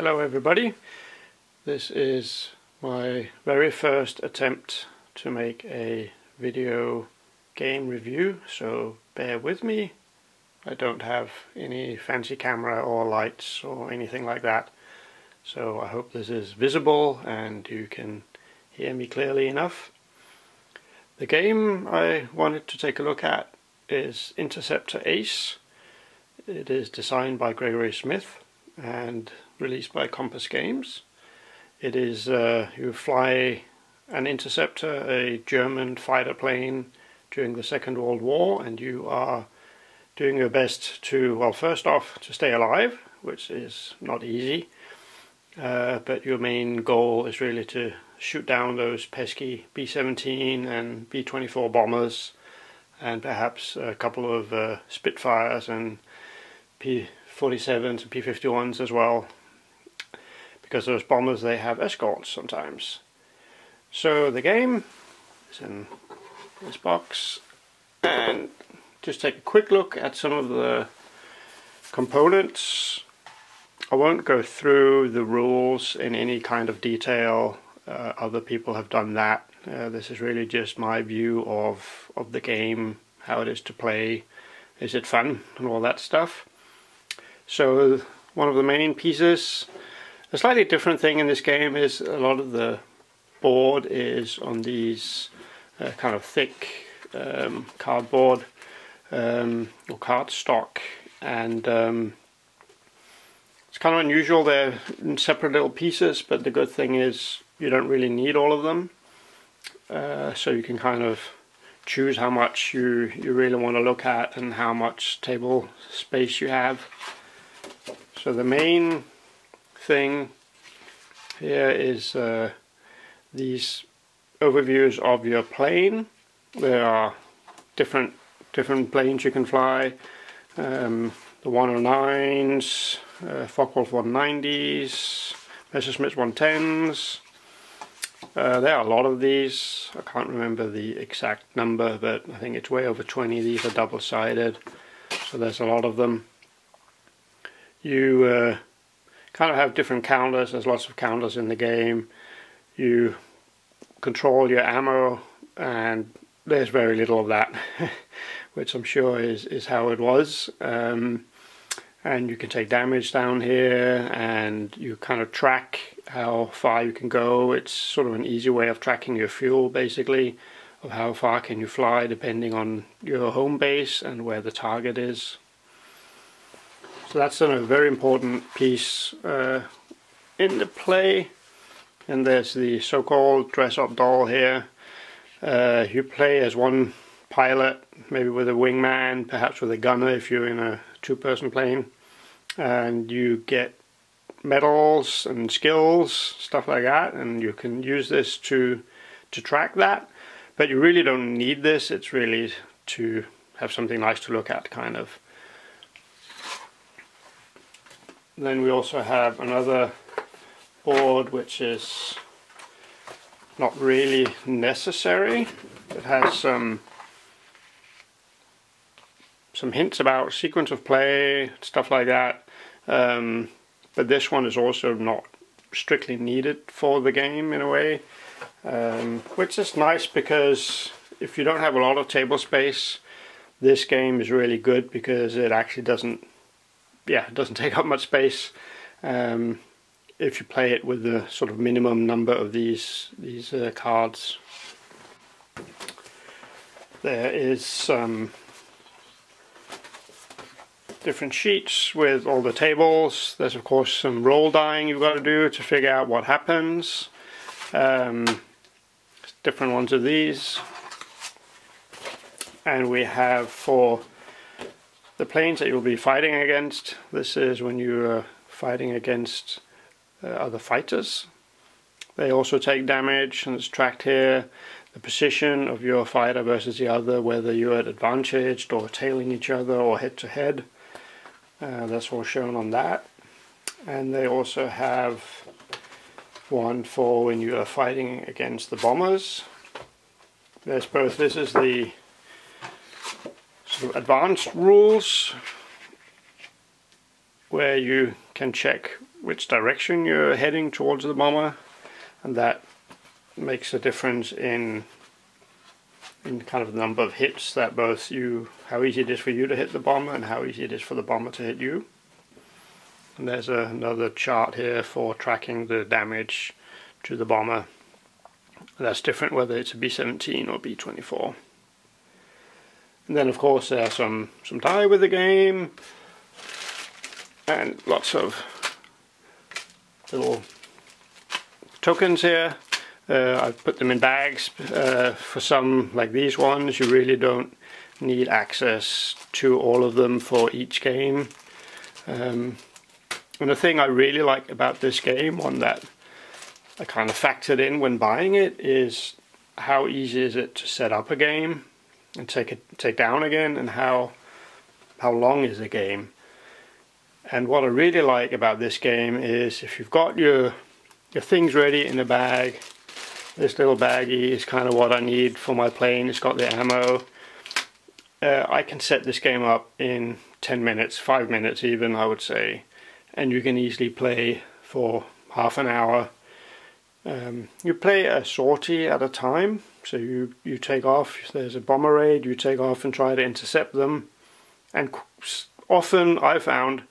Hello everybody, this is my very first attempt to make a video game review, so bear with me. I don't have any fancy camera or lights or anything like that, so I hope this is visible and you can hear me clearly enough. The game I wanted to take a look at is Interceptor Ace. It is designed by Gregory Smith and released by Compass Games. It is you fly an interceptor, a German fighter plane during the Second World War, and you are doing your best to, well, first off, to stay alive, which is not easy, but your main goal is really to shoot down those pesky B-17 and B-24 bombers, and perhaps a couple of Spitfires and P-47s and P-51s as well, because those bombers, they have escorts sometimes. So the game is in this box, and just take a quick look at some of the components. I won't go through the rules in any kind of detail. Other people have done that. This is really just my view of the game, how it is to play, is it fun, and all that stuff. So one of the main pieces, a slightly different thing in this game is a lot of the board is on these kind of thick cardboard or cardstock, and it's kind of unusual. They're in separate little pieces, but the good thing is you don't really need all of them, so you can kind of choose how much you really want to look at and how much table space you have. So the main thing here is these overviews of your plane. There are different planes you can fly. The 109s, Focke-Wulf 190s, Messerschmitt 110s. There are a lot of these. I can't remember the exact number, but I think it's way over 20. These are double-sided, so there's a lot of them. You kind of have different counters. There's lots of counters in the game. You control your ammo, and there's very little of that, which I'm sure is how it was. And you can take damage down here, and you kind of track how far you can go. It's sort of an easy way of tracking your fuel, basically, of how far can you fly depending on your home base and where the target is. So that's a very important piece in the play. And there's the so-called dress-up doll here. You play as one pilot, maybe with a wingman, perhaps with a gunner if you're in a two-person plane. And you get medals and skills, stuff like that, and you can use this to track that. But you really don't need this. It's really to have something nice to look at, kind of. Then we also have another board which is not really necessary. It has some hints about sequence of play, stuff like that, but this one is also not strictly needed for the game in a way, which is nice, because if you don't have a lot of table space, this game is really good, because it actually doesn't take up much space if you play it with the sort of minimum number of these cards. There is some different sheets with all the tables. There's of course some roll dying you've got to do to figure out what happens. Different ones of these. And we have for the planes that you'll be fighting against, this is when you're fighting against other fighters. They also take damage, and it's tracked here. The position of your fighter versus the other, whether you're at advantaged or tailing each other or head to head. That's all shown on that. And they also have one for when you are fighting against the bombers. There's both, this is the sort of advanced rules, where you can check which direction you're heading towards the bomber, and that makes a difference in kind of the number of hits that both how easy it is for you to hit the bomber and how easy it is for the bomber to hit you. And there's another chart here for tracking the damage to the bomber. That's different whether it's a B-17 or B-24. And then of course there are some die with the game, and lots of little tokens here. I've put them in bags. For some, like these ones, you really don't need access to all of them for each game. And the thing I really like about this game, one that I kind of factored in when buying it, is how easy is it to set up a game and take down again, and how long is a game. And what I really like about this game is if you've got your things ready in a bag. This little baggie is kind of what I need for my plane. It's got the ammo. I can set this game up in 10 minutes, 5 minutes even, I would say, and you can easily play for half an hour. You play a sortie at a time, so you take off. If there's a bomber raid, you take off and try to intercept them, and often I found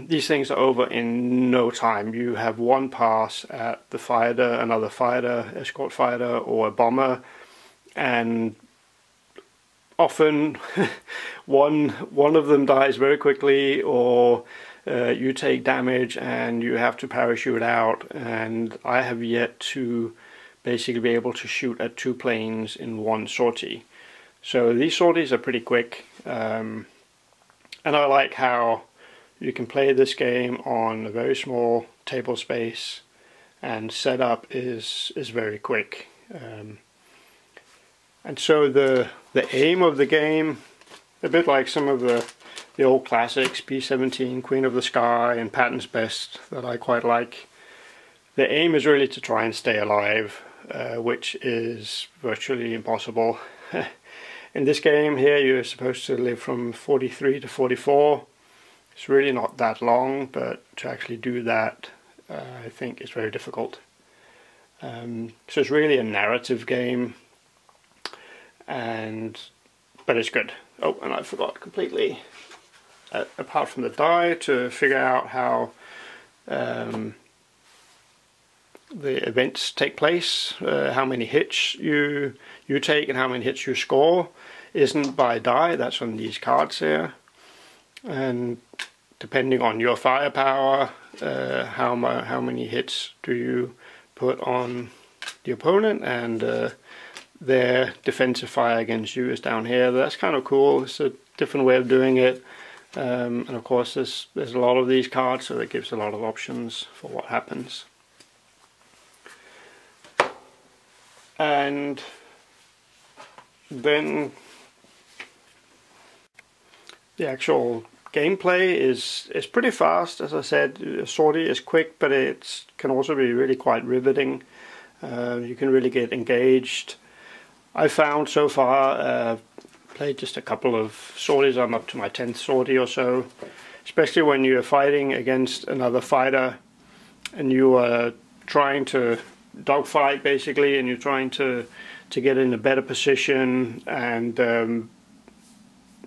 these things are over in no time. You have one pass at the fighter, another fighter, escort fighter, or a bomber, and often one of them dies very quickly, or you take damage and you have to parachute out. And I have yet to basically be able to shoot at 2 planes in one sortie. So these sorties are pretty quick, and I like how you can play this game on a very small table space, and setup is very quick. And so the aim of the game, a bit like some of the old classics, B-17, Queen of the Sky, and Patton's Best, that I quite like, the aim is really to try and stay alive, which is virtually impossible. In this game here, you're supposed to live from 43 to 44. It's really not that long, but to actually do that, I think is very difficult. So it's really a narrative game, but it's good. Oh, and I forgot completely, apart from the die, to figure out how the events take place, how many hits you take and how many hits you score, isn't by die. That's on these cards here. And depending on your firepower, how many hits do you put on the opponent, and their defensive fire against you is down here. That's kind of cool. It's a different way of doing it, and of course there's a lot of these cards, so that gives a lot of options for what happens. And then the actual gameplay is pretty fast. As I said, sortie is quick, but it can also be really quite riveting. You can really get engaged. I found so far, played just a couple of sorties. I'm up to my 10th sortie or so. Especially when you're fighting against another fighter and you are trying to dogfight basically, and you're trying to get in a better position. And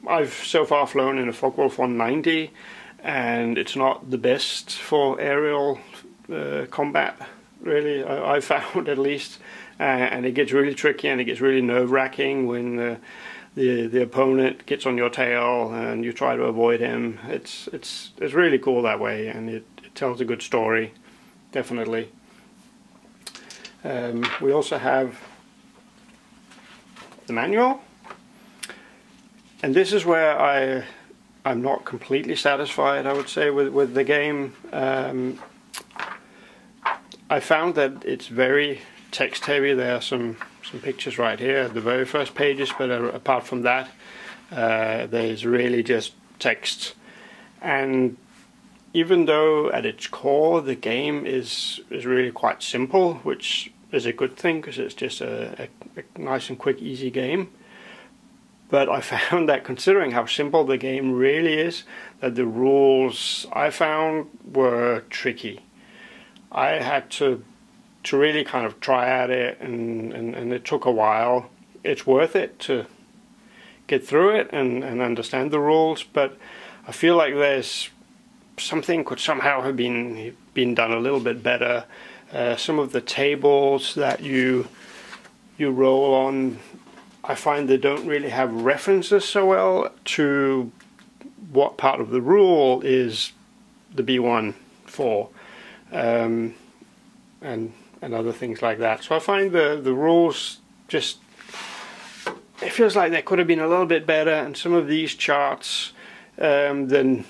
I've so far flown in a Focke-Wulf 190, and it's not the best for aerial combat, really, I found at least. And it gets really tricky, and it gets really nerve-wracking when the opponent gets on your tail and you try to avoid him. It's really cool that way, and it tells a good story, definitely. We also have the manual. And this is where I'm not completely satisfied, I would say, with the game. I found that it's very text heavy. There are some pictures right here, the very first pages, but apart from that, there's really just text. And even though at its core the game is really quite simple, which is a good thing because it's just a nice and quick, easy game, but I found that considering how simple the game really is, that the rules I found were tricky. I had to really kind of try at it, and it took a while. It's worth it to get through it and understand the rules, but I feel like there's something could somehow have been done a little bit better. Some of the tables that you roll on, I find they don't really have references so well to what part of the rule is the B1 for, and other things like that. So I find the rules just, it feels like they could have been a little bit better. And some of these charts, the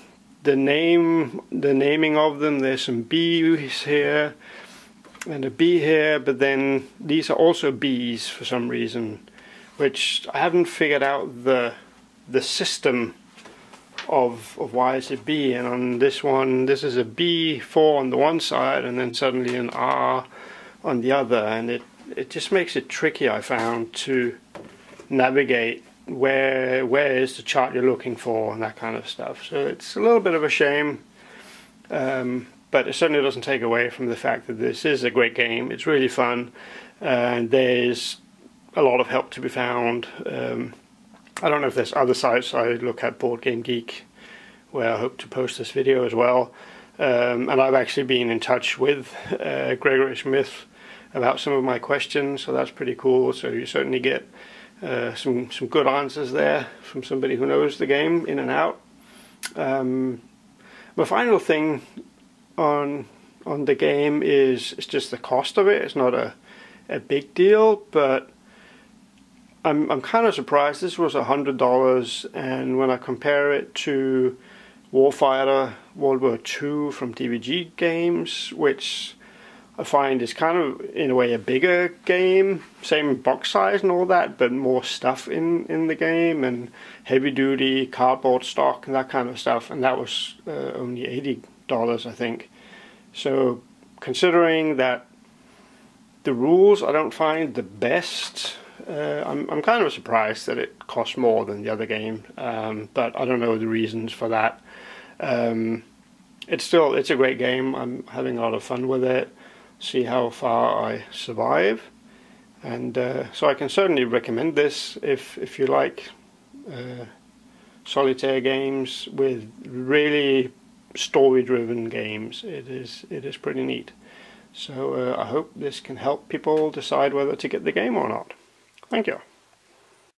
naming of them, there's some B's here and a B here, but then these are also B's for some reason, which I haven't figured out the system of why it's a B. And on this one, this is a B4 on the one side and then suddenly an R on the other, and it just makes it tricky, I found, to navigate where is the chart you're looking for and that kind of stuff. So it's a little bit of a shame, but it certainly doesn't take away from the fact that this is a great game. It's really fun, and there's a lot of help to be found. I don't know if there's other sites. I look at Board Game Geek, where I hope to post this video as well, and I've actually been in touch with Gregory Smith about some of my questions, so that's pretty cool. So you certainly get some good answers there from somebody who knows the game in and out. The final thing on the game is just the cost of it. It's not a big deal, but I'm kind of surprised. This was $100, and when I compare it to Warfighter World War II from DVG Games, which I find is kind of, in a way, a bigger game, same box size and all that, but more stuff in the game, and heavy duty cardboard stock and that kind of stuff, and that was only $80, I think. So considering that the rules I don't find the best, I'm kind of surprised that it costs more than the other game, but I don't know the reasons for that. It's a great game. I'm having a lot of fun with it. See how far I survive, and so I can certainly recommend this if you like solitaire games with really story-driven games. It is pretty neat. So I hope this can help people decide whether to get the game or not. Thank you.